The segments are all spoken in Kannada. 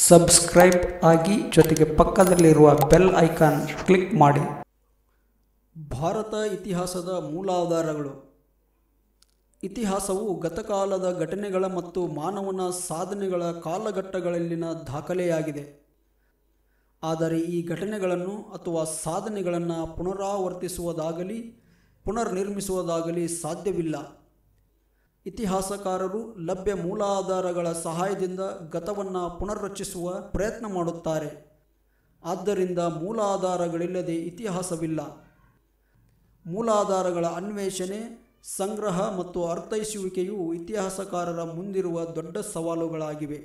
ಸಬ್ಸ್ಕ್ರೈಬ್ ಆಗಿ ಜೊತೆಗೆ ಪಕ್ಕದಲ್ಲಿರುವ ಬೆಲ್ ಐಕಾನ್ ಕ್ಲಿಕ್ ಮಾಡಿ. ಭಾರತ ಇತಿಹಾಸದ ಮೂಲಾಧಾರಗಳು. ಇತಿಹಾಸವು ಗತಕಾಲದ ಘಟನೆಗಳ ಮತ್ತು ಮಾನವನ ಸಾಧನೆಗಳ ಕಾಲಘಟ್ಟಗಳಲ್ಲಿನ ದಾಖಲೆಯಾಗಿದೆ. ಆದರೆ ಈ ಘಟನೆಗಳನ್ನು ಅಥವಾ ಸಾಧನೆಗಳನ್ನು ಪುನರಾವರ್ತಿಸುವುದಾಗಲಿ ಪುನರ್ನಿರ್ಮಿಸುವುದಾಗಲಿ ಸಾಧ್ಯವಿಲ್ಲ. ಇತಿಹಾಸಕಾರರು ಲಭ್ಯ ಮೂಲಾಧಾರಗಳ ಸಹಾಯದಿಂದ ಗತವನ್ನು ಪುನರ್ರಚಿಸುವ ಪ್ರಯತ್ನ ಮಾಡುತ್ತಾರೆ. ಆದ್ದರಿಂದ ಮೂಲಾಧಾರಗಳಿಲ್ಲದೆ ಇತಿಹಾಸವಿಲ್ಲ. ಮೂಲಾಧಾರಗಳ ಅನ್ವೇಷಣೆ, ಸಂಗ್ರಹ ಮತ್ತು ಅರ್ಥೈಸುವಿಕೆಯು ಇತಿಹಾಸಕಾರರ ಮುಂದಿರುವ ದೊಡ್ಡ ಸವಾಲುಗಳಾಗಿವೆ.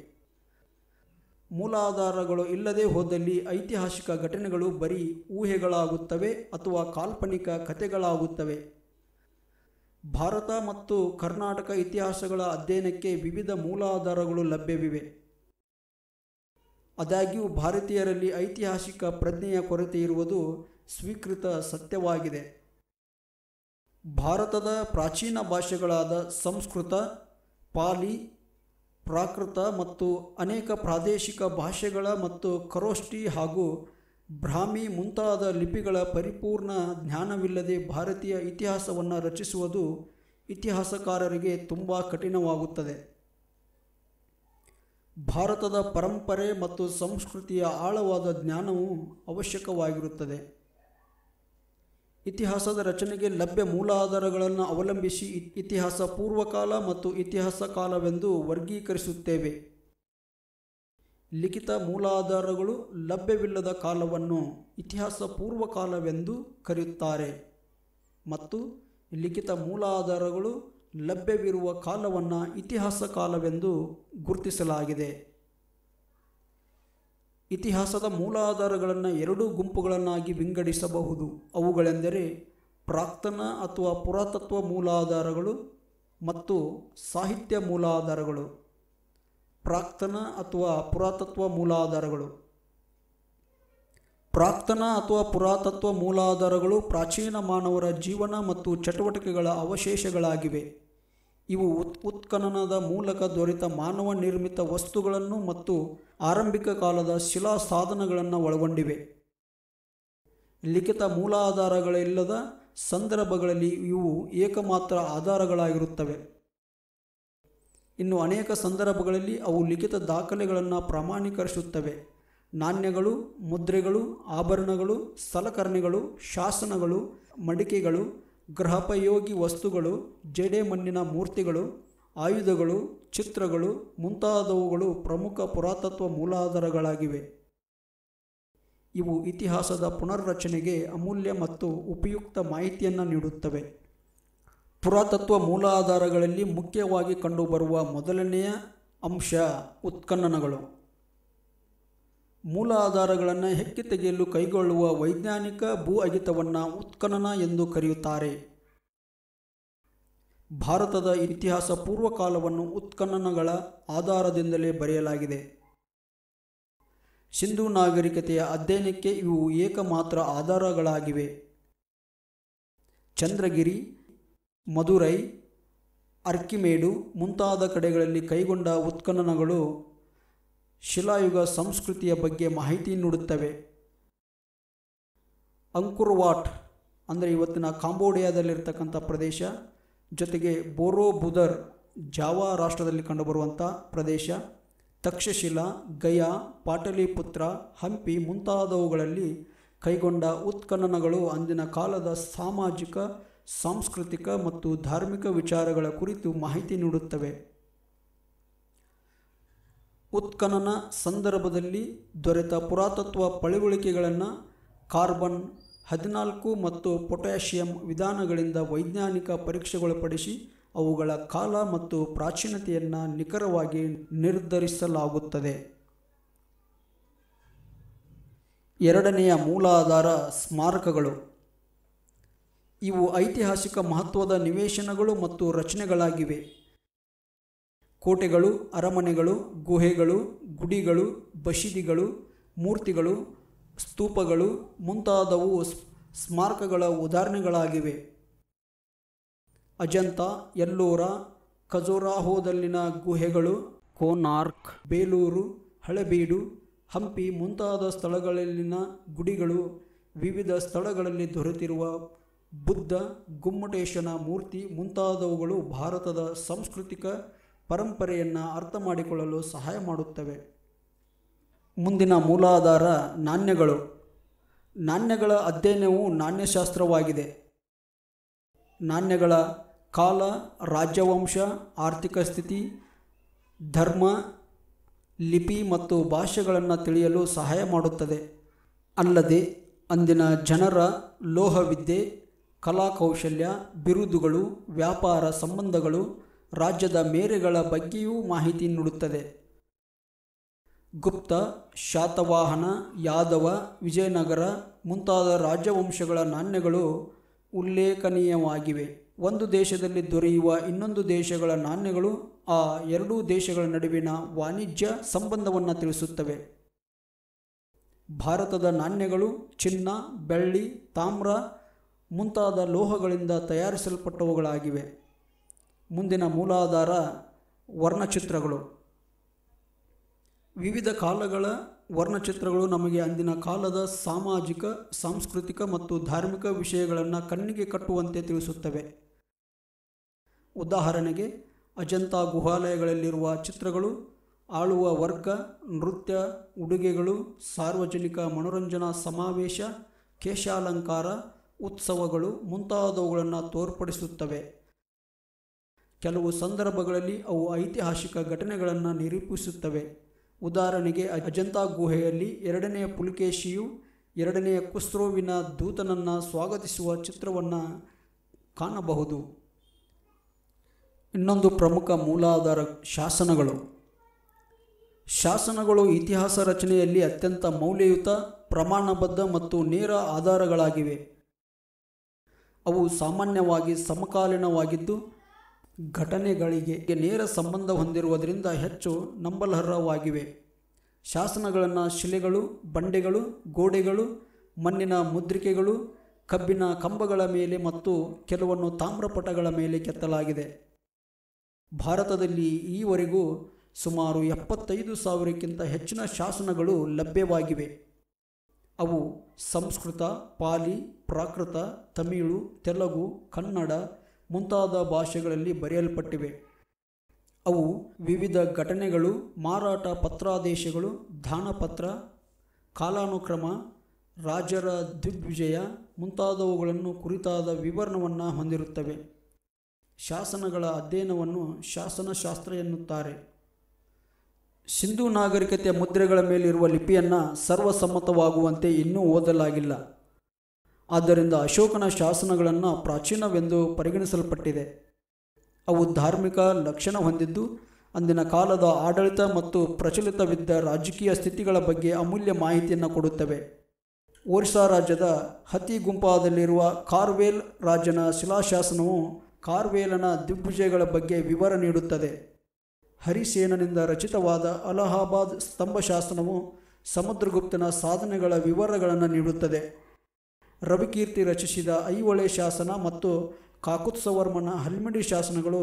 ಮೂಲಾಧಾರಗಳು ಇಲ್ಲದೆ ಹೋದಲ್ಲಿ ಐತಿಹಾಸಿಕ ಘಟನೆಗಳು ಬರೀ ಊಹೆಗಳಾಗುತ್ತವೆ ಅಥವಾ ಕಾಲ್ಪನಿಕ ಕಥೆಗಳಾಗುತ್ತವೆ. ಭಾರತ ಮತ್ತು ಕರ್ನಾಟಕ ಇತಿಹಾಸಗಳ ಅಧ್ಯಯನಕ್ಕೆ ವಿವಿಧ ಮೂಲಾಧಾರಗಳು ಲಭ್ಯವಿವೆ. ಆದಾಗ್ಯೂ ಭಾರತೀಯರಲ್ಲಿ ಐತಿಹಾಸಿಕ ಪ್ರಜ್ಞೆಯ ಕೊರತೆ ಇರುವುದು ಸ್ವೀಕೃತ ಸತ್ಯವಾಗಿದೆ. ಭಾರತದ ಪ್ರಾಚೀನ ಭಾಷೆಗಳಾದ ಸಂಸ್ಕೃತ, ಪಾಲಿ, ಪ್ರಾಕೃತ ಮತ್ತು ಅನೇಕ ಪ್ರಾದೇಶಿಕ ಭಾಷೆಗಳ ಮತ್ತು ಖರೋಷ್ಠಿ ಹಾಗೂ ಬ್ರಾಹ್ಮಿ ಮುಂತಾದ ಲಿಪಿಗಳ ಪರಿಪೂರ್ಣ ಜ್ಞಾನವಿಲ್ಲದೆ ಭಾರತೀಯ ಇತಿಹಾಸವನ್ನು ರಚಿಸುವುದು ಇತಿಹಾಸಕಾರರಿಗೆ ತುಂಬ ಕಠಿಣವಾಗುತ್ತದೆ. ಭಾರತದ ಪರಂಪರೆ ಮತ್ತು ಸಂಸ್ಕೃತಿಯ ಆಳವಾದ ಜ್ಞಾನವು ಅವಶ್ಯಕವಾಗಿರುತ್ತದೆ. ಇತಿಹಾಸದ ರಚನೆಗೆ ಲಭ್ಯ ಮೂಲಾಧಾರಗಳನ್ನು ಅವಲಂಬಿಸಿ ಇತಿಹಾಸ ಪೂರ್ವಕಾಲ ಮತ್ತು ಇತಿಹಾಸ ಕಾಲವೆಂದು ವರ್ಗೀಕರಿಸುತ್ತೇವೆ. ಲಿಖಿತ ಮೂಲಾಧಾರಗಳು ಲಭ್ಯವಿಲ್ಲದ ಕಾಲವನ್ನು ಇತಿಹಾಸ ಪೂರ್ವಕಾಲವೆಂದು ಕರೆಯುತ್ತಾರೆ ಮತ್ತು ಲಿಖಿತ ಮೂಲಾಧಾರಗಳು ಲಭ್ಯವಿರುವ ಕಾಲವನ್ನು ಇತಿಹಾಸ ಕಾಲವೆಂದು ಗುರುತಿಸಲಾಗಿದೆ. ಇತಿಹಾಸದ ಮೂಲಾಧಾರಗಳನ್ನು ಎರಡು ಗುಂಪುಗಳನ್ನಾಗಿ ವಿಂಗಡಿಸಬಹುದು. ಅವುಗಳೆಂದರೆ ಪ್ರಾಕ್ತನ ಅಥವಾ ಪುರಾತತ್ವ ಮೂಲಾಧಾರಗಳು ಮತ್ತು ಸಾಹಿತ್ಯ ಮೂಲಾಧಾರಗಳು. ಪ್ರಾಕ್ತನ ಅಥವಾ ಪುರಾತತ್ವ ಮೂಲಾಧಾರಗಳು. ಪ್ರಾಕ್ತನ ಅಥವಾ ಪುರಾತತ್ವ ಮೂಲಾಧಾರಗಳು ಪ್ರಾಚೀನ ಮಾನವರ ಜೀವನ ಮತ್ತು ಚಟುವಟಿಕೆಗಳ ಅವಶೇಷಗಳಾಗಿವೆ. ಇವು ಉತ್ಖನನದ ಮೂಲಕ ದೊರೆತ ಮಾನವ ನಿರ್ಮಿತ ವಸ್ತುಗಳನ್ನು ಮತ್ತು ಆರಂಭಿಕ ಕಾಲದ ಶಿಲಾ ಸಾಧನಗಳನ್ನು ಒಳಗೊಂಡಿವೆ. ಲಿಖಿತ ಮೂಲಾಧಾರಗಳಿಲ್ಲದ ಸಂದರ್ಭಗಳಲ್ಲಿ ಇವು ಏಕಮಾತ್ರ ಆಧಾರಗಳಾಗಿರುತ್ತವೆ. ಇನ್ನು ಅನೇಕ ಸಂದರ್ಭಗಳಲ್ಲಿ ಅವು ಲಿಖಿತ ದಾಖಲೆಗಳನ್ನು ಪ್ರಮಾಣೀಕರಿಸುತ್ತವೆ. ನಾಣ್ಯಗಳು, ಮುದ್ರೆಗಳು, ಆಭರಣಗಳು, ಸಲಕರಣೆಗಳು, ಶಾಸನಗಳು, ಮಡಿಕೆಗಳು, ಗೃಹೋಪಯೋಗಿ ವಸ್ತುಗಳು, ಜೇಡಿಮಣ್ಣಿನ ಮೂರ್ತಿಗಳು, ಆಯುಧಗಳು, ಚಿತ್ರಗಳು ಮುಂತಾದವುಗಳು ಪ್ರಮುಖ ಪುರಾತತ್ವ ಮೂಲಾಧಾರಗಳಾಗಿವೆ. ಇವು ಇತಿಹಾಸದ ಪುನರ್ರಚನೆಗೆ ಅಮೂಲ್ಯ ಮತ್ತು ಉಪಯುಕ್ತ ಮಾಹಿತಿಯನ್ನು ನೀಡುತ್ತವೆ. ಪುರಾತತ್ವ ಮೂಲಾಧಾರಗಳಲ್ಲಿ ಮುಖ್ಯವಾಗಿ ಕಂಡುಬರುವ ಮೊದಲನೆಯ ಅಂಶ ಉತ್ಖನನಗಳು. ಮೂಲಾಧಾರಗಳನ್ನು ಹೆಕ್ಕಿ ತೆಗೆಯಲು ಕೈಗೊಳ್ಳುವ ವೈಜ್ಞಾನಿಕ ಭೂ ಅಗೆತವನ್ನು ಉತ್ಖನನ ಎಂದು ಕರೆಯುತ್ತಾರೆ. ಭಾರತದ ಇತಿಹಾಸ ಪೂರ್ವಕಾಲವನ್ನು ಉತ್ಖನನಗಳ ಆಧಾರದಿಂದಲೇ ಬರೆಯಲಾಗಿದೆ. ಸಿಂಧೂ ನಾಗರಿಕತೆಯ ಅಧ್ಯಯನಕ್ಕೆ ಇವು ಏಕಮಾತ್ರ ಆಧಾರಗಳಾಗಿವೆ. ಚಂದ್ರಗಿರಿ, ಮದುರೈ, ಅರ್ಕಿಮೇಡು ಮುಂತಾದ ಕಡೆಗಳಲ್ಲಿ ಕೈಗೊಂಡ ಉತ್ಖನನಗಳು ಶಿಲಾಯುಗ ಸಂಸ್ಕೃತಿಯ ಬಗ್ಗೆ ಮಾಹಿತಿ ನೀಡುತ್ತವೆ. ಅಂಕುರ್ವಾಟ್ ಅಂದರೆ ಇವತ್ತಿನ ಕಾಂಬೋಡಿಯಾದಲ್ಲಿರ್ತಕ್ಕಂಥ ಪ್ರದೇಶ, ಜೊತೆಗೆ ಬೋರೋಬುದರ್ ಜಾವಾ ರಾಷ್ಟ್ರದಲ್ಲಿ ಕಂಡುಬರುವಂಥ ಪ್ರದೇಶ, ತಕ್ಷಶಿಲಾ, ಗಯಾ, ಪಾಟಲಿಪುತ್ರ, ಹಂಪಿ ಮುಂತಾದವುಗಳಲ್ಲಿ ಕೈಗೊಂಡ ಉತ್ಖನನಗಳು ಅಂದಿನ ಕಾಲದ ಸಾಮಾಜಿಕ, ಸಾಂಸ್ಕೃತಿಕ ಮತ್ತು ಧಾರ್ಮಿಕ ವಿಚಾರಗಳ ಕುರಿತು ಮಾಹಿತಿ ನೀಡುತ್ತವೆ. ಉತ್ಖನನ ಸಂದರ್ಭದಲ್ಲಿ ದೊರೆತ ಪುರಾತತ್ವ ಪಳೆಯುಳಿಕೆಗಳನ್ನು ಕಾರ್ಬನ್ 14 ಮತ್ತು ಪೊಟ್ಯಾಷಿಯಂ ವಿಧಾನಗಳಿಂದ ವೈಜ್ಞಾನಿಕ ಪರೀಕ್ಷೆಗೊಳಪಡಿಸಿ ಅವುಗಳ ಕಾಲ ಮತ್ತು ಪ್ರಾಚೀನತೆಯನ್ನು ನಿಖರವಾಗಿ ನಿರ್ಧರಿಸಲಾಗುತ್ತದೆ. ಎರಡನೆಯ ಮೂಲಾಧಾರ ಸ್ಮಾರಕಗಳು. ಇವು ಐತಿಹಾಸಿಕ ಮಹತ್ವದ ನಿವೇಶನಗಳು ಮತ್ತು ರಚನೆಗಳಾಗಿವೆ. ಕೋಟೆಗಳು, ಅರಮನೆಗಳು, ಗುಹೆಗಳು, ಗುಡಿಗಳು, ಬಸಿದಿಗಳು, ಮೂರ್ತಿಗಳು, ಸ್ತೂಪಗಳು ಮುಂತಾದವು ಸ್ಮಾರಕಗಳ ಉದಾಹರಣೆಗಳಾಗಿವೆ. ಅಜಂತ, ಎಲ್ಲೋರ, ಖಜುರಾಹೋದಲ್ಲಿನ ಗುಹೆಗಳು, ಕೋನಾರ್ಕ್, ಬೇಲೂರು, ಹಳೆಬೀಡು, ಹಂಪಿ ಮುಂತಾದ ಸ್ಥಳಗಳಲ್ಲಿನ ಗುಡಿಗಳು, ವಿವಿಧ ಸ್ಥಳಗಳಲ್ಲಿ ದೊರೆತಿರುವ ಬುದ್ಧ, ಗುಮ್ಮಟೇಶನ ಮೂರ್ತಿ ಮುಂತಾದವುಗಳು ಭಾರತದ ಸಾಂಸ್ಕೃತಿಕ ಪರಂಪರೆಯನ್ನು ಅರ್ಥ ಮಾಡಿಕೊಳ್ಳಲು ಸಹಾಯ ಮಾಡುತ್ತವೆ. ಮುಂದಿನ ಮೂಲಾಧಾರ ನಾಣ್ಯಗಳು. ನಾಣ್ಯಗಳ ಅಧ್ಯಯನವು ನಾಣ್ಯಶಾಸ್ತ್ರವಾಗಿದೆ. ನಾಣ್ಯಗಳ ಕಾಲ, ರಾಜ್ಯವಂಶ, ಆರ್ಥಿಕ ಸ್ಥಿತಿ, ಧರ್ಮ, ಲಿಪಿ ಮತ್ತು ಭಾಷೆಗಳನ್ನು ತಿಳಿಯಲು ಸಹಾಯ ಮಾಡುತ್ತದೆ. ಅಲ್ಲದೆ ಅಂದಿನ ಜನರ ಲೋಹವಿದ್ಯೆ, ಕಲಾಕೌಶಲ್ಯ, ಬಿರುದುಗಳು, ವ್ಯಾಪಾರ ಸಂಬಂಧಗಳು, ರಾಜ್ಯದ ಮೇರೆಗಳ ಬಗ್ಗೆಯೂ ಮಾಹಿತಿ ನೀಡುತ್ತದೆ. ಗುಪ್ತ, ಶಾತವಾಹನ, ಯಾದವ, ವಿಜಯನಗರ ಮುಂತಾದ ರಾಜವಂಶಗಳ ನಾಣ್ಯಗಳು ಉಲ್ಲೇಖನೀಯವಾಗಿವೆ. ಒಂದು ದೇಶದಲ್ಲಿ ದೊರೆಯುವ ಇನ್ನೊಂದು ದೇಶಗಳ ನಾಣ್ಯಗಳು ಆ ಎರಡೂ ದೇಶಗಳ ನಡುವಿನ ವಾಣಿಜ್ಯ ಸಂಬಂಧವನ್ನು ತಿಳಿಸುತ್ತವೆ. ಭಾರತದ ನಾಣ್ಯಗಳು ಚಿನ್ನ, ಬೆಳ್ಳಿ, ತಾಮ್ರ ಮುಂತಾದ ಲೋಹಗಳಿಂದ ತಯಾರಿಸಲ್ಪಟ್ಟವುಗಳಾಗಿವೆ. ಮುಂದಿನ ಮೂಲಾಧಾರ ವರ್ಣಚಿತ್ರಗಳು. ವಿವಿಧ ಕಾಲಗಳ ವರ್ಣಚಿತ್ರಗಳು ನಮಗೆ ಅಂದಿನ ಕಾಲದ ಸಾಮಾಜಿಕ, ಸಾಂಸ್ಕೃತಿಕ ಮತ್ತು ಧಾರ್ಮಿಕ ವಿಷಯಗಳನ್ನು ಕಣ್ಣಿಗೆ ಕಟ್ಟುವಂತೆ ತಿಳಿಸುತ್ತವೆ. ಉದಾಹರಣೆಗೆ ಅಜಂತಾ ಗುಹಾಲಯಗಳಲ್ಲಿರುವ ಚಿತ್ರಗಳು ಆಳುವ ವರ್ಗ, ನೃತ್ಯ, ಉಡುಗೆಗಳು, ಸಾರ್ವಜನಿಕ ಮನೋರಂಜನಾ ಸಮಾವೇಶ, ಕೇಶಾಲಂಕಾರ, ಉತ್ಸವಗಳು ಮುಂತಾದವುಗಳನ್ನು ತೋರ್ಪಡಿಸುತ್ತವೆ. ಕೆಲವು ಸಂದರ್ಭಗಳಲ್ಲಿ ಅವು ಐತಿಹಾಸಿಕ ಘಟನೆಗಳನ್ನು ನಿರೂಪಿಸುತ್ತವೆ. ಉದಾಹರಣೆಗೆ ಅಜಂತಾ ಗುಹೆಯಲ್ಲಿ 2ನೇ ಪುಲಿಕೇಶಿಯು 2ನೇ ಖುಸ್ರೋವಿನ ದೂತನನ್ನು ಸ್ವಾಗತಿಸುವ ಚಿತ್ರವನ್ನು ಕಾಣಬಹುದು. ಇನ್ನೊಂದು ಪ್ರಮುಖ ಮೂಲಾಧಾರ ಶಾಸನಗಳು. ಶಾಸನಗಳು ಇತಿಹಾಸ ರಚನೆಯಲ್ಲಿ ಅತ್ಯಂತ ಮೌಲ್ಯಯುತ, ಪ್ರಮಾಣಬದ್ಧ ಮತ್ತು ನೇರ ಆಧಾರಗಳಾಗಿವೆ. ಅವು ಸಾಮಾನ್ಯವಾಗಿ ಸಮಕಾಲೀನವಾಗಿದ್ದು ಘಟನೆಗಳಿಗೆ ನೇರ ಸಂಬಂಧ ಹೊಂದಿರುವುದರಿಂದ ಹೆಚ್ಚು ನಂಬಲರ್ಹವಾಗಿವೆ. ಶಾಸನಗಳನ್ನು ಶಿಲೆಗಳು, ಬಂಡೆಗಳು, ಗೋಡೆಗಳು, ಮಣ್ಣಿನ ಮುದ್ರಿಕೆಗಳು, ಕಬ್ಬಿನ ಕಂಬಗಳ ಮೇಲೆ ಮತ್ತು ಕೆಲವನ್ನು ತಾಮ್ರಪಟಗಳ ಮೇಲೆ ಕೆತ್ತಲಾಗಿದೆ. ಭಾರತದಲ್ಲಿ ಈವರೆಗೂ ಸುಮಾರು 75,000ಕ್ಕಿಂತ ಹೆಚ್ಚಿನ ಶಾಸನಗಳು ಲಭ್ಯವಾಗಿವೆ. ಅವು ಸಂಸ್ಕೃತ, ಪಾಲಿ, ಪ್ರಾಕೃತ, ತಮಿಳು, ತೆಲುಗು, ಕನ್ನಡ ಮುಂತಾದ ಭಾಷೆಗಳಲ್ಲಿ ಬರೆಯಲ್ಪಟ್ಟಿವೆ. ಅವು ವಿವಿಧ ಘಟನೆಗಳು, ಮಾರಾಟ ಪತ್ರಾದೇಶಗಳು, ದಾನಪತ್ರ, ಕಾಲಾನುಕ್ರಮ, ರಾಜರ ದಿಗ್ವಿಜಯ ಮುಂತಾದವುಗಳನ್ನು ಕುರಿತಾದ ವಿವರಣವನ್ನು ಹೊಂದಿರುತ್ತವೆ. ಶಾಸನಗಳ ಅಧ್ಯಯನವನ್ನು ಶಾಸನಶಾಸ್ತ್ರ ಎನ್ನುತ್ತಾರೆ. ಸಿಂಧೂ ನಾಗರಿಕತೆಯ ಮುದ್ರೆಗಳ ಮೇಲಿರುವ ಲಿಪಿಯನ್ನು ಸರ್ವಸಮ್ಮತವಾಗುವಂತೆ ಇನ್ನೂ ಓದಲಾಗಿಲ್ಲ. ಆದ್ದರಿಂದ ಅಶೋಕನ ಶಾಸನಗಳನ್ನು ಪ್ರಾಚೀನವೆಂದು ಪರಿಗಣಿಸಲ್ಪಟ್ಟಿದೆ. ಅವು ಧಾರ್ಮಿಕ ಲಕ್ಷಣ ಹೊಂದಿದ್ದು ಅಂದಿನ ಕಾಲದ ಆಡಳಿತ ಮತ್ತು ಪ್ರಚಲಿತವಿದ್ದ ರಾಜಕೀಯ ಸ್ಥಿತಿಗಳ ಬಗ್ಗೆ ಅಮೂಲ್ಯ ಮಾಹಿತಿಯನ್ನು ಕೊಡುತ್ತವೆ. ಒರಿಸ್ಸಾ ರಾಜ್ಯದ ಹತಿಗುಂಪಾದಲ್ಲಿರುವ ಕಾರ್ವೇಲ್ ರಾಜನ ಶಿಲಾಶಾಸನವು ಕಾರ್ವೇಲನ ದಿಗ್ವಿಜಯಗಳ ಬಗ್ಗೆ ವಿವರ ನೀಡುತ್ತದೆ. ಹರಿಸೇನನಿಂದ ರಚಿತವಾದ ಅಲಹಾಬಾದ್ ಸ್ತಂಭಶಾಸನವು ಸಮುದ್ರಗುಪ್ತನ ಸಾಧನೆಗಳ ವಿವರಗಳನ್ನು ನೀಡುತ್ತದೆ. ರವಿಕೀರ್ತಿ ರಚಿಸಿದ ಐಹೊಳೆ ಶಾಸನ ಮತ್ತು ಕಾಕುತ್ಸವರ್ಮನ ಹಲ್ಮಿಡಿ ಶಾಸನಗಳು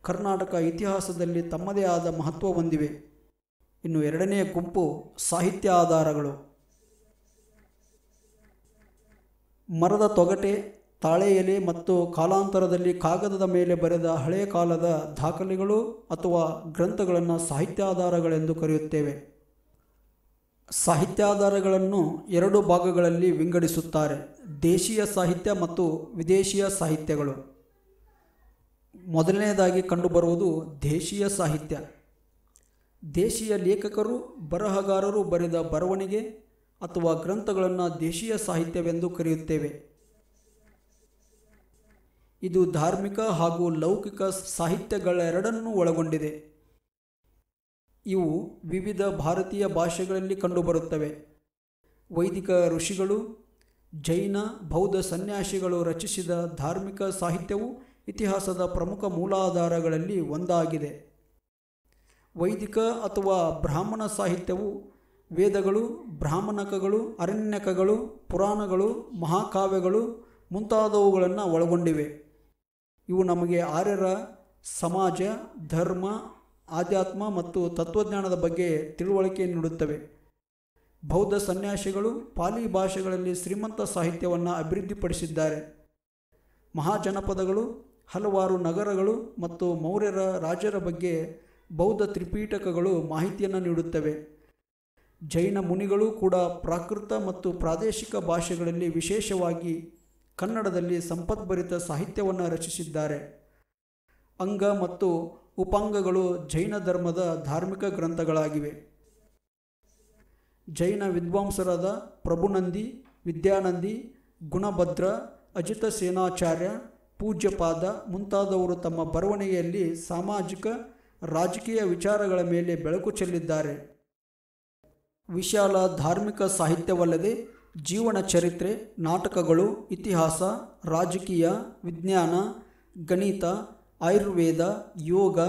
ಕರ್ನಾಟಕ ಇತಿಹಾಸದಲ್ಲಿ ತಮ್ಮದೇ ಆದ ಮಹತ್ವ ಹೊಂದಿವೆ. ಇನ್ನು ಎರಡನೆಯ ಗುಂಪು ಸಾಹಿತ್ಯ ಆಧಾರಗಳು. ಮರದ ತೊಗಟೆ, ತಾಳೆ ಎಲೆ ಮತ್ತು ಕಾಲಾಂತರದಲ್ಲಿ ಕಾಗದದ ಮೇಲೆ ಬರೆದ ಹಳೆಯ ಕಾಲದ ದಾಖಲೆಗಳು ಅಥವಾ ಗ್ರಂಥಗಳನ್ನು ಸಾಹಿತ್ಯಾಧಾರಗಳೆಂದು ಕರೆಯುತ್ತೇವೆ. ಸಾಹಿತ್ಯಾಧಾರಗಳನ್ನು 2 ಭಾಗಗಳಲ್ಲಿ ವಿಂಗಡಿಸುತ್ತಾರೆ: ದೇಶೀಯ ಸಾಹಿತ್ಯ ಮತ್ತು ವಿದೇಶೀಯ ಸಾಹಿತ್ಯಗಳು. ಮೊದಲನೆಯದಾಗಿ ಕಂಡುಬರುವುದು ದೇಶೀಯ ಸಾಹಿತ್ಯ. ದೇಶೀಯ ಲೇಖಕರು, ಬರಹಗಾರರು ಬರೆದ ಬರವಣಿಗೆ ಅಥವಾ ಗ್ರಂಥಗಳನ್ನು ದೇಶೀಯ ಸಾಹಿತ್ಯವೆಂದು ಕರೆಯುತ್ತೇವೆ. ಇದು ಧಾರ್ಮಿಕ ಹಾಗೂ ಲೌಕಿಕ ಸಾಹಿತ್ಯಗಳೆರಡನ್ನೂ ಒಳಗೊಂಡಿದೆ. ಇವು ವಿವಿಧ ಭಾರತೀಯ ಭಾಷೆಗಳಲ್ಲಿ ಕಂಡುಬರುತ್ತವೆ. ವೈದಿಕ ಋಷಿಗಳು, ಜೈನ, ಬೌದ್ಧ ಸನ್ಯಾಸಿಗಳು ರಚಿಸಿದ ಧಾರ್ಮಿಕ ಸಾಹಿತ್ಯವು ಇತಿಹಾಸದ ಪ್ರಮುಖ ಮೂಲಾಧಾರಗಳಲ್ಲಿ ಒಂದಾಗಿದೆ. ವೈದಿಕ ಅಥವಾ ಬ್ರಾಹ್ಮಣ ಸಾಹಿತ್ಯವು ವೇದಗಳು, ಬ್ರಾಹ್ಮಣಕಗಳು, ಅರಣ್ಯಕಗಳು, ಪುರಾಣಗಳು, ಮಹಾಕಾವ್ಯಗಳು ಮುಂತಾದವುಗಳನ್ನು ಒಳಗೊಂಡಿವೆ. ಇವು ನಮಗೆ ಆರ್ಯರ ಸಮಾಜ, ಧರ್ಮ, ಆಧ್ಯಾತ್ಮ ಮತ್ತು ತತ್ವಜ್ಞಾನದ ಬಗ್ಗೆ ತಿಳುವಳಿಕೆ ನೀಡುತ್ತವೆ. ಬೌದ್ಧ ಸನ್ಯಾಸಿಗಳು ಪಾಲಿ ಭಾಷೆಗಳಲ್ಲಿ ಶ್ರೀಮಂತ ಸಾಹಿತ್ಯವನ್ನು ಅಭಿವೃದ್ಧಿಪಡಿಸಿದ್ದಾರೆ. ಮಹಾಜನಪದಗಳು, ಹಲವಾರು ನಗರಗಳು ಮತ್ತು ಮೌರ್ಯರ ರಾಜರ ಬಗ್ಗೆ ಬೌದ್ಧ ತ್ರಿಪೀಠಕಗಳು ಮಾಹಿತಿಯನ್ನು ನೀಡುತ್ತವೆ. ಜೈನ ಮುನಿಗಳು ಕೂಡ ಪ್ರಾಕೃತ ಮತ್ತು ಪ್ರಾದೇಶಿಕ ಭಾಷೆಗಳಲ್ಲಿ, ವಿಶೇಷವಾಗಿ ಕನ್ನಡದಲ್ಲಿ ಸಂಪದ್ಭರಿತ ಸಾಹಿತ್ಯವನ್ನು ರಚಿಸಿದ್ದಾರೆ. ಅಂಗ ಮತ್ತು ಉಪಾಂಗಗಳು ಜೈನ ಧರ್ಮದ ಧಾರ್ಮಿಕ ಗ್ರಂಥಗಳಾಗಿವೆ. ಜೈನ ವಿದ್ವಾಂಸರಾದ ಪ್ರಭುನಂದಿ, ವಿದ್ಯಾನಂದಿ, ಗುಣಭದ್ರ, ಅಜಿತ ಸೇನಾಚಾರ್ಯ, ಪೂಜ್ಯಪಾದ ಮುಂತಾದವರು ತಮ್ಮ ಬರವಣಿಗೆಯಲ್ಲಿ ಸಾಮಾಜಿಕ ರಾಜಕೀಯ ವಿಚಾರಗಳ ಮೇಲೆ ಬೆಳಕು ಚೆಲ್ಲಿದ್ದಾರೆ. ವಿಶಾಲ ಧಾರ್ಮಿಕ ಸಾಹಿತ್ಯವಲ್ಲದೆ ಜೀವನ ಚರಿತ್ರೆ, ನಾಟಕಗಳು, ಇತಿಹಾಸ, ರಾಜಕೀಯ, ವಿಜ್ಞಾನ, ಗಣಿತ, ಆಯುರ್ವೇದ, ಯೋಗ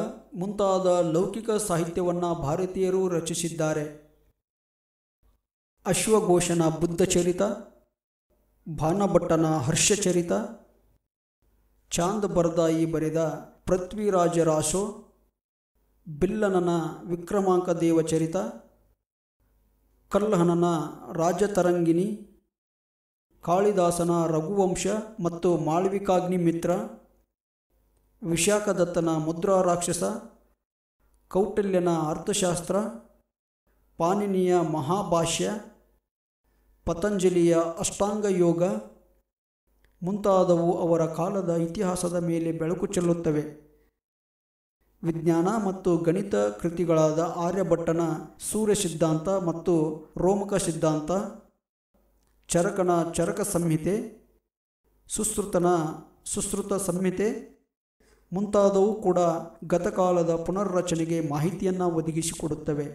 ಮುಂತಾದ ಲೌಕಿಕ ಸಾಹಿತ್ಯವನ್ನು ಭಾರತೀಯರು ರಚಿಸಿದ್ದಾರೆ. ಅಶ್ವಘೋಷನ ಬುದ್ಧಚರಿತ, ಭಾನಭಟ್ಟನ ಹರ್ಷಚರಿತ, ಚಾಂದ್ ಬರ್ದಾಯಿ ಬರೆದ ಪೃಥ್ವಿರಾಜರಾಸೋ, ಬಿಲ್ಲನನ ವಿಕ್ರಮಾಂಕ ದೇವಚರಿತ, ಕಲ್ಹಣನ ರಾಜತರಂಗಿಣಿ, ಕಾಳಿದಾಸನ ರಘುವಂಶ ಮತ್ತು ಮಾಳವಿಕಾಗ್ನಿಮಿತ್ರ, ವಿಶಾಖದತ್ತನ ಮುದ್ರಾ ರಾಕ್ಷಸ, ಕೌಟಿಲ್ಯನ ಅರ್ಥಶಾಸ್ತ್ರ, ಪಾಣಿನಿಯ ಮಹಾಭಾಷ್ಯ, ಪತಂಜಲಿಯ ಅಷ್ಟಾಂಗ ಯೋಗ ಮುಂತಾದವು ಅವರ ಕಾಲದ ಇತಿಹಾಸದ ಮೇಲೆ ಬೆಳಕು ಚೆಲ್ಲುತ್ತವೆ. ವಿಜ್ಞಾನ ಮತ್ತು ಗಣಿತ ಕೃತಿಗಳಾದ ಆರ್ಯಭಟ್ಟನ ಸೂರ್ಯ ಸಿದ್ಧಾಂತ ಮತ್ತು ರೋಮಕ ಸಿದ್ಧಾಂತ, ಚರಕನ ಚರಕ ಸಂಹಿತೆ, ಸುಶ್ರುತನ ಸುಶ್ರುತ ಸಂಹಿತೆ ಮುಂತಾದವು ಕೂಡ ಗತಕಾಲದ ಪುನರ್ರಚನೆಗೆ ಮಾಹಿತಿಯನ್ನು ಒದಗಿಸಿಕೊಡುತ್ತವೆ.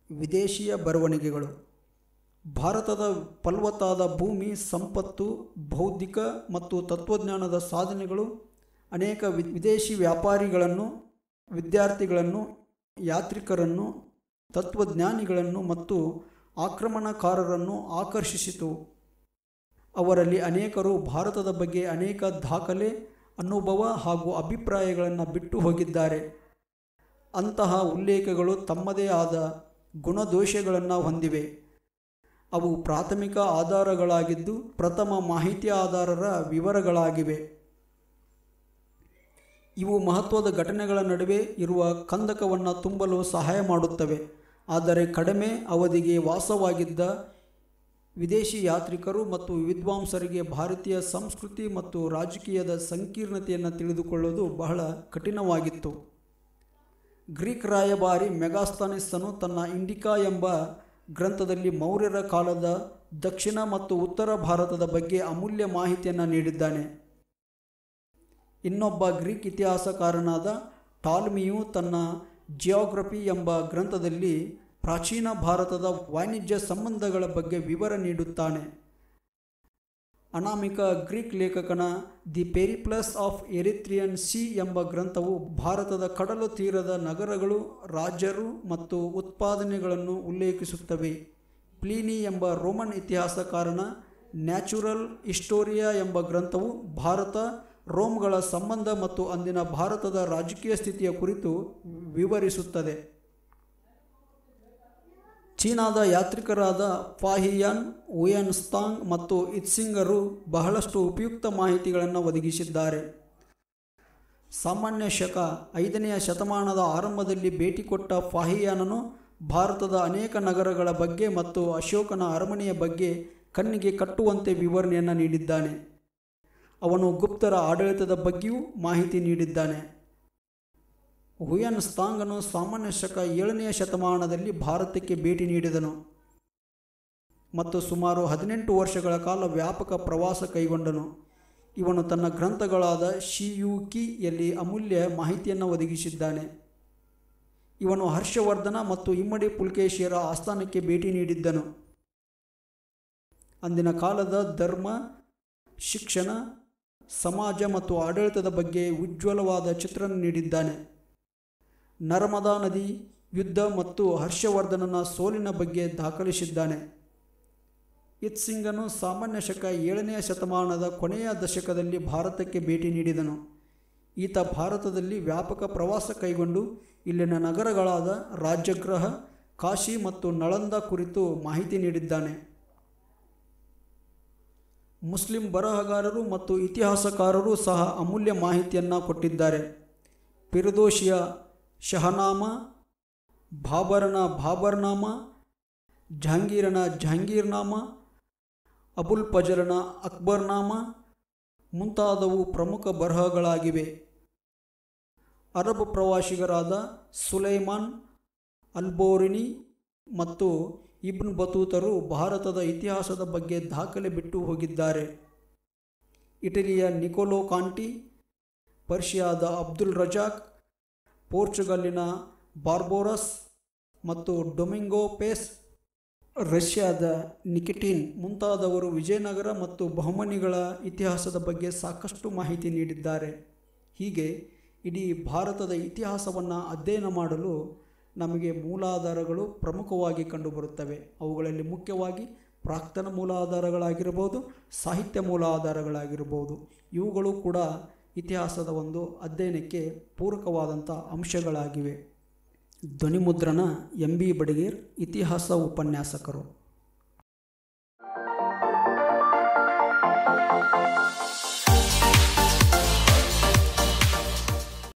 ವಿದೇಶಿಯ ಬರವಣಿಗೆಗಳು. ಭಾರತದ ಫಲವತ್ತಾದ ಭೂಮಿ, ಸಂಪತ್ತು, ಬೌದ್ಧಿಕ ಮತ್ತು ತತ್ವಜ್ಞಾನದ ಸಾಧನೆಗಳು ಅನೇಕ ವಿದೇಶಿ ವ್ಯಾಪಾರಿಗಳನ್ನು, ವಿದ್ಯಾರ್ಥಿಗಳನ್ನು, ಯಾತ್ರಿಕರನ್ನು, ತತ್ವಜ್ಞಾನಿಗಳನ್ನು ಮತ್ತು ಆಕ್ರಮಣಕಾರರನ್ನು ಆಕರ್ಷಿಸಿತು. ಅವರಲ್ಲಿ ಅನೇಕರು ಭಾರತದ ಬಗ್ಗೆ ಅನೇಕ ದಾಖಲೆ, ಅನುಭವ ಹಾಗೂ ಅಭಿಪ್ರಾಯಗಳನ್ನು ಬಿಟ್ಟು ಹೋಗಿದ್ದಾರೆ. ಅಂತಹ ಉಲ್ಲೇಖಗಳು ತಮ್ಮದೇ ಆದ ಗುಣದೋಷಗಳನ್ನು ಹೊಂದಿವೆ. ಅವು ಪ್ರಾಥಮಿಕ ಆಧಾರಗಳಾಗಿದ್ದು ಪ್ರಥಮ ಮಾಹಿತಿ ಆಧಾರರ ವಿವರಗಳಾಗಿವೆ. ಇವು ಮಹತ್ವದ ಘಟನೆಗಳ ನಡುವೆ ಇರುವ ಕಂದಕವನ್ನು ತುಂಬಲು ಸಹಾಯ ಮಾಡುತ್ತವೆ. ಆದರೆ ಕಡಿಮೆ ಅವಧಿಗೆ ವಾಸವಾಗಿದ್ದ ವಿದೇಶಿ ಯಾತ್ರಿಕರು ಮತ್ತು ವಿದ್ವಾಂಸರಿಗೆ ಭಾರತೀಯ ಸಂಸ್ಕೃತಿ ಮತ್ತು ರಾಜಕೀಯದ ಸಂಕೀರ್ಣತೆಯನ್ನು ತಿಳಿದುಕೊಳ್ಳುವುದು ಬಹಳ ಕಠಿಣವಾಗಿತ್ತು. ಗ್ರೀಕ್ ರಾಯಭಾರಿ ಮೆಗಾಸ್ತನಿಸನು ತನ್ನ ಇಂಡಿಕಾ ಎಂಬ ಗ್ರಂಥದಲ್ಲಿ ಮೌರ್ಯರ ಕಾಲದ ದಕ್ಷಿಣ ಮತ್ತು ಉತ್ತರ ಭಾರತದ ಬಗ್ಗೆ ಅಮೂಲ್ಯ ಮಾಹಿತಿಯನ್ನು ನೀಡಿದ್ದಾನೆ. ಇನ್ನೊಬ್ಬ ಗ್ರೀಕ್ ಇತಿಹಾಸಕಾರನಾದ ಟಾಲ್ಮಿಯು ತನ್ನ ಜಿಯೋಗ್ರಫಿ ಎಂಬ ಗ್ರಂಥದಲ್ಲಿ ಪ್ರಾಚೀನ ಭಾರತದ ವಾಣಿಜ್ಯ ಸಂಬಂಧಗಳ ಬಗ್ಗೆ ವಿವರ ನೀಡುತ್ತಾನೆ. ಅನಾಮಿಕ ಗ್ರೀಕ್ ಲೇಖಕನ the Periplus of Erythraean Sea ಎಂಬ ಗ್ರಂಥವು ಭಾರತದ ಕಡಲು ತೀರದ ನಗರಗಳು, ರಾಜ್ಯರು ಮತ್ತು ಉತ್ಪಾದನೆಗಳನ್ನು ಉಲ್ಲೇಖಿಸುತ್ತವೆ. ಪ್ಲೀನಿ ಎಂಬ ರೋಮನ್ ಇತಿಹಾಸಕಾರನ ನ್ಯಾಚುರಲ್ ಹಿಸ್ಟೋರಿಯಾ ಎಂಬ ಗ್ರಂಥವು ಭಾರತ, ರೋಮ್ಗಳ ಸಂಬಂಧ ಮತ್ತು ಅಂದಿನ ಭಾರತದ ರಾಜಕೀಯ ಸ್ಥಿತಿಯ ಕುರಿತು ವಿವರಿಸುತ್ತದೆ. ಚೀನಾದ ಯಾತ್ರಿಕರಾದ ಫಾಹಿಯಾನ್, ಹುಯನ್ಸಾಂಗ್ ಮತ್ತು ಇತ್ಸಿಂಗರು ಬಹಳಷ್ಟು ಉಪಯುಕ್ತ ಮಾಹಿತಿಗಳನ್ನು ಒದಗಿಸಿದ್ದಾರೆ. ಸಾಮಾನ್ಯ ಶಕ 5ನೇ ಶತಮಾನದ ಆರಂಭದಲ್ಲಿ ಭೇಟಿ ಕೊಟ್ಟ ಫಾಹಿಯಾನನು ಭಾರತದ ಅನೇಕ ನಗರಗಳ ಬಗ್ಗೆ ಮತ್ತು ಅಶೋಕನ ಅರಮನೆಯ ಬಗ್ಗೆ ಕಣ್ಣಿಗೆ ಕಟ್ಟುವಂತೆ ವಿವರಣೆಯನ್ನು ನೀಡಿದ್ದಾನೆ. ಅವನು ಗುಪ್ತರ ಆಡಳಿತದ ಬಗ್ಗೆಯೂ ಮಾಹಿತಿ ನೀಡಿದ್ದಾನೆ. ಹುಯನ್ಸಾಂಗನು ಸಾಮಾನ್ಯ ಶಕ 7ನೇ ಶತಮಾನದಲ್ಲಿ ಭಾರತಕ್ಕೆ ಭೇಟಿ ನೀಡಿದನು ಮತ್ತು ಸುಮಾರು 18 ವರ್ಷಗಳ ಕಾಲ ವ್ಯಾಪಕ ಪ್ರವಾಸ ಕೈಗೊಂಡನು. ಇವನು ತನ್ನ ಗ್ರಂಥಗಳಾದ ಶಿಯುಕಿಯಲ್ಲಿ ಅಮೂಲ್ಯ ಮಾಹಿತಿಯನ್ನು ಒದಗಿಸಿದ್ದಾನೆ. ಇವನು ಹರ್ಷವರ್ಧನ ಮತ್ತು ಇಮ್ಮಡಿ ಪುಲಕೇಶಿಯರ ಆಸ್ಥಾನಕ್ಕೆ ಭೇಟಿ ನೀಡಿದ್ದನು. ಅಂದಿನ ಕಾಲದ ಧರ್ಮ, ಶಿಕ್ಷಣ, ಸಮಾಜ ಮತ್ತು ಆಡಳಿತದ ಬಗ್ಗೆ ಉಜ್ವಲವಾದ ಚಿತ್ರಣ ನೀಡಿದ್ದಾನೆ. ನರ್ಮದಾ ನದಿ ಯುದ್ಧ ಮತ್ತು ಹರ್ಷವರ್ಧನನ ಸೋಲಿನ ಬಗ್ಗೆ ದಾಖಲಿಸಿದ್ದಾನೆ. ಇತ್ಸಿಂಗನು ಸಾಮಾನ್ಯ ಶಕ 7ನೇ ಶತಮಾನದ ಕೊನೆಯ ದಶಕದಲ್ಲಿ ಭಾರತಕ್ಕೆ ಭೇಟಿ ನೀಡಿದನು. ಈತ ಭಾರತದಲ್ಲಿ ವ್ಯಾಪಕ ಪ್ರವಾಸ ಕೈಗೊಂಡು ಇಲ್ಲಿನ ನಗರಗಳಾದ ರಾಜಗೃಹ, ಕಾಶಿ ಮತ್ತು ನಳಂದ ಕುರಿತು ಮಾಹಿತಿ ನೀಡಿದ್ದಾನೆ. ಮುಸ್ಲಿಂ ಬರಹಗಾರರು ಮತ್ತು ಇತಿಹಾಸಕಾರರು ಸಹ ಅಮೂಲ್ಯ ಮಾಹಿತಿಯನ್ನು ಕೊಟ್ಟಿದ್ದಾರೆ. ಫಿರ್ದೋಸಿಯ ಶಹನಾಮ, ಬಾಬರನ ಬಾಬರ್ನಾಮ, ಜಹಾಂಗೀರನ ಜಹಾಂಗೀರ್ನಾಮ, ಅಬುಲ್ ಫಜಲನ ಅಕ್ಬರ್ನಾಮ ಮುಂತಾದವು ಪ್ರಮುಖ ಬರಹಗಳಾಗಿವೆ. ಅರಬ್ ಪ್ರವಾಸಿಗರಾದ ಸುಲೈಮಾನ್ ಅಲ್ಬೋರಿನಿ ಮತ್ತು ಇಬ್ನ್ ಬತೂತರು ಭಾರತದ ಇತಿಹಾಸದ ಬಗ್ಗೆ ದಾಖಲೆ ಬಿಟ್ಟು ಹೋಗಿದ್ದಾರೆ. ಇಟಲಿಯ ನಿಕೋಲೋ ಕಾಂಟಿ, ಪರ್ಷಿಯಾದ ಅಬ್ದುಲ್ ರಜಾಕ್, ಪೋರ್ಚುಗಲ್ಲಿನ ಬಾರ್ಬೋರಸ್ ಮತ್ತು ಡೊಮಿಂಗೋ ಪೇಸ್, ರಷ್ಯಾದ ನಿಕಿಟಿನ್ ಮುಂತಾದವರು ವಿಜಯನಗರ ಮತ್ತು ಬಹುಮನಿಗಳ ಇತಿಹಾಸದ ಬಗ್ಗೆ ಸಾಕಷ್ಟು ಮಾಹಿತಿ ನೀಡಿದ್ದಾರೆ. ಹೀಗೆ ಇಡೀ ಭಾರತದ ಇತಿಹಾಸವನ್ನು ಅಧ್ಯಯನ ಮಾಡಲು ನಮಗೆ ಮೂಲಾಧಾರಗಳು ಪ್ರಮುಖವಾಗಿ ಕಂಡುಬರುತ್ತವೆ. ಅವುಗಳಲ್ಲಿ ಮುಖ್ಯವಾಗಿ ಪ್ರಾಕ್ತನ ಮೂಲಾಧಾರಗಳಾಗಿರ್ಬೋದು, ಸಾಹಿತ್ಯ ಮೂಲಾಧಾರಗಳಾಗಿರ್ಬೋದು. ಇವುಗಳು ಕೂಡ ಇತಿಹಾಸದ ಒಂದು ಅಧ್ಯಯನಕ್ಕೆ ಪೂರಕವಾದಂಥ ಅಂಶಗಳಾಗಿವೆ. ಧ್ವನಿಮುದ್ರಣ ಎಂ ಬಿ ಬಡಿಗೇರ್, ಇತಿಹಾಸ ಉಪನ್ಯಾಸಕರು.